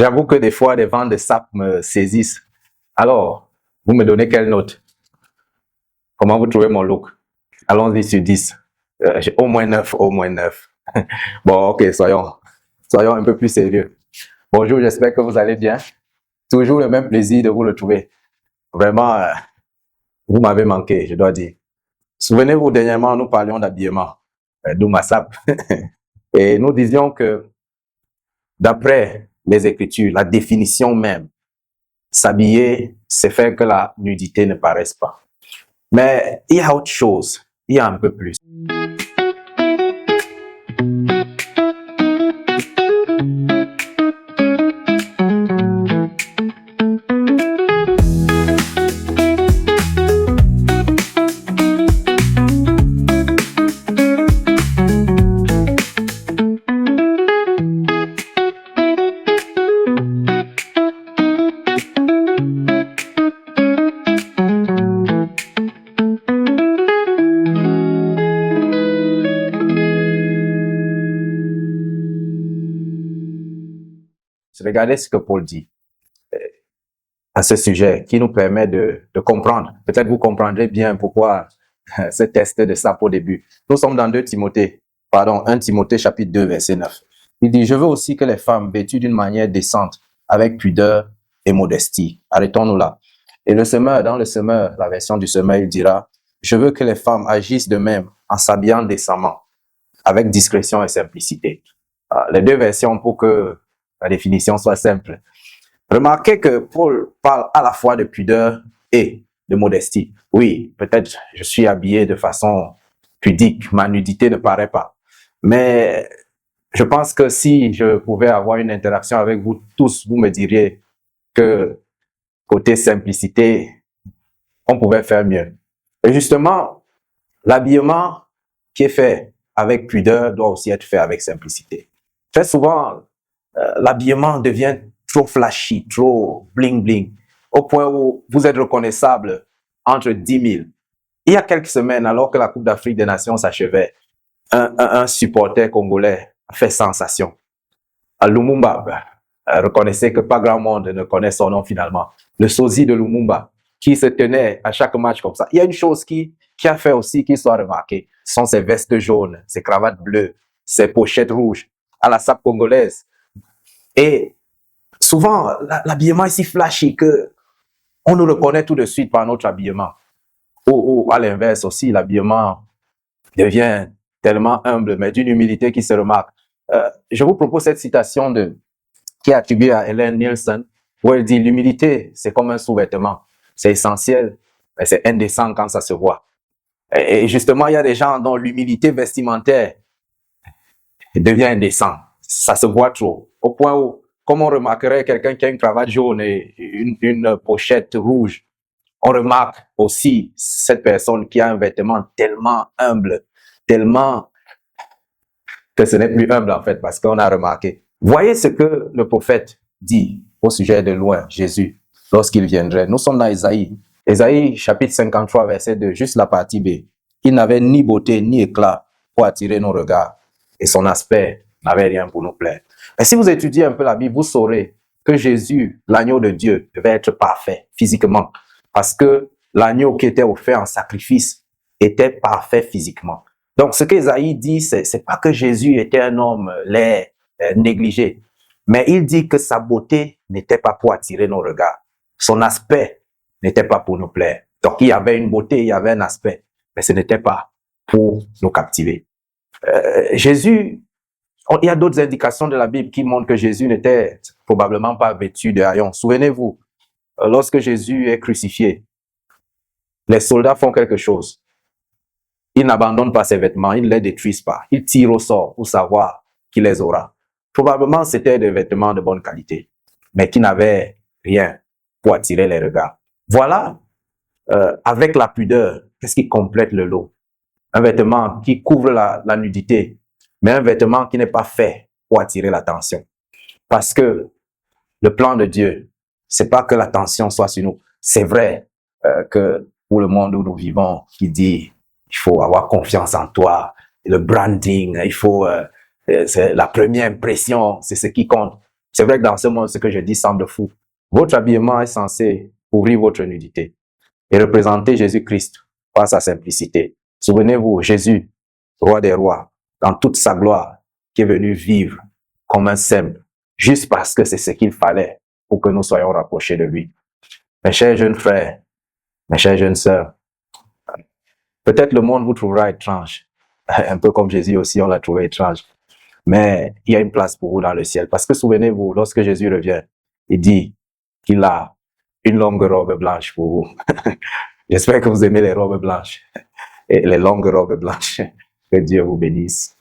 J'avoue que des fois, des vents de sap me saisissent. Alors, vous me donnez quelle note? Comment vous trouvez mon look? Allons-y sur 10. Au moins 9, au moins 9. Bon, ok, soyons un peu plus sérieux. Bonjour, j'espère que vous allez bien. Toujours le même plaisir de vous retrouver. Vraiment, vous m'avez manqué, je dois dire. Souvenez-vous, dernièrement, nous parlions d'habillement, d'où ma sape. Et nous disions que, d'après les Écritures, la définition même, s'habiller, c'est faire que la nudité ne paraisse pas. Mais il y a autre chose, il y a un peu plus. Regardez ce que Paul dit à ce sujet qui nous permet de comprendre. Peut-être vous comprendrez bien pourquoi ce test de ça au début. Nous sommes dans 1 Timothée chapitre 2 verset 9. Il dit, je veux aussi que les femmes vêtues d'une manière décente, avec pudeur et modestie. Arrêtons-nous là. Et dans le semeur, la version du semeur, il dira, je veux que les femmes agissent de même en s'habillant décemment, avec discrétion et simplicité. Les deux versions pour que la définition soit simple. Remarquez que Paul parle à la fois de pudeur et de modestie. Oui, peut-être je suis habillé de façon pudique, ma nudité ne paraît pas. Mais je pense que si je pouvais avoir une interaction avec vous tous, vous me diriez que côté simplicité, on pouvait faire mieux. Et justement, l'habillement qui est fait avec pudeur doit aussi être fait avec simplicité. Très souvent, l'habillement devient trop flashy, trop bling-bling, au point où vous êtes reconnaissable entre 10 000. Il y a quelques semaines, alors que la Coupe d'Afrique des Nations s'achevait, un supporter congolais a fait sensation. À Lumumba, reconnaissez que pas grand monde ne connaît son nom finalement. Le sosie de Lumumba, qui se tenait à chaque match comme ça. Il y a une chose qui a fait aussi qu'il soit remarqué, ce sont ses vestes jaunes, ses cravates bleues, ses pochettes rouges, à la sape congolaise. Et souvent, l'habillement est si flashy que on nous reconnaît tout de suite par notre habillement. Ou à l'inverse aussi, l'habillement devient tellement humble, mais d'une humilité qui se remarque. Je vous propose cette citation qui est attribuée à Helen Nielsen, où elle dit « L'humilité, c'est comme un sous-vêtement. C'est essentiel, mais c'est indécent quand ça se voit. » Et justement, il y a des gens dont l'humilité vestimentaire devient indécent. Ça se voit trop. Au point où, comme on remarquerait quelqu'un qui a une cravate jaune et une pochette rouge, on remarque aussi cette personne qui a un vêtement tellement humble, tellement que ce n'est plus humble en fait, parce qu'on a remarqué. Voyez ce que le prophète dit au sujet de loin, Jésus, lorsqu'il viendrait. Nous sommes dans Ésaïe. Ésaïe chapitre 53, verset 2, juste la partie B. Il n'avait ni beauté ni éclat pour attirer nos regards, et son aspect n'avait rien pour nous plaire. Mais si vous étudiez un peu la Bible, vous saurez que Jésus, l'agneau de Dieu, devait être parfait physiquement. Parce que l'agneau qui était offert en sacrifice était parfait physiquement. Donc, ce qu'Ésaïe dit, c'est pas que Jésus était un homme laid, négligé. Mais il dit que sa beauté n'était pas pour attirer nos regards. Son aspect n'était pas pour nous plaire. Donc, il y avait une beauté, il y avait un aspect. Mais ce n'était pas pour nous captiver. Jésus, il y a d'autres indications de la Bible qui montrent que Jésus n'était probablement pas vêtu de haillons. Souvenez-vous, lorsque Jésus est crucifié, les soldats font quelque chose. Ils n'abandonnent pas ses vêtements, ils ne les détruisent pas. Ils tirent au sort pour savoir qui les aura. Probablement, c'était des vêtements de bonne qualité, mais qui n'avaient rien pour attirer les regards. Voilà, avec la pudeur, qu'est-ce qui complète le lot? Un vêtement qui couvre la nudité, mais un vêtement qui n'est pas fait pour attirer l'attention. Parce que le plan de Dieu, c'est pas que l'attention soit sur nous. C'est vrai que pour le monde où nous vivons, qui dit il faut avoir confiance en toi, le branding, il faut c'est la première impression, c'est ce qui compte. C'est vrai que dans ce monde, ce que je dis semble fou. Votre habillement est censé couvrir votre nudité et représenter Jésus-Christ par sa simplicité. Souvenez-vous, Jésus, roi des rois, dans toute sa gloire, qui est venu vivre comme un simple, juste parce que c'est ce qu'il fallait pour que nous soyons rapprochés de lui. Mes chers jeunes frères, mes chères jeunes sœurs, peut-être le monde vous trouvera étrange, un peu comme Jésus aussi, on l'a trouvé étrange. Mais il y a une place pour vous dans le ciel. Parce que souvenez-vous, lorsque Jésus revient, il dit qu'il a une longue robe blanche pour vous. J'espère que vous aimez les robes blanches et les longues robes blanches. Que Dieu vous bénisse.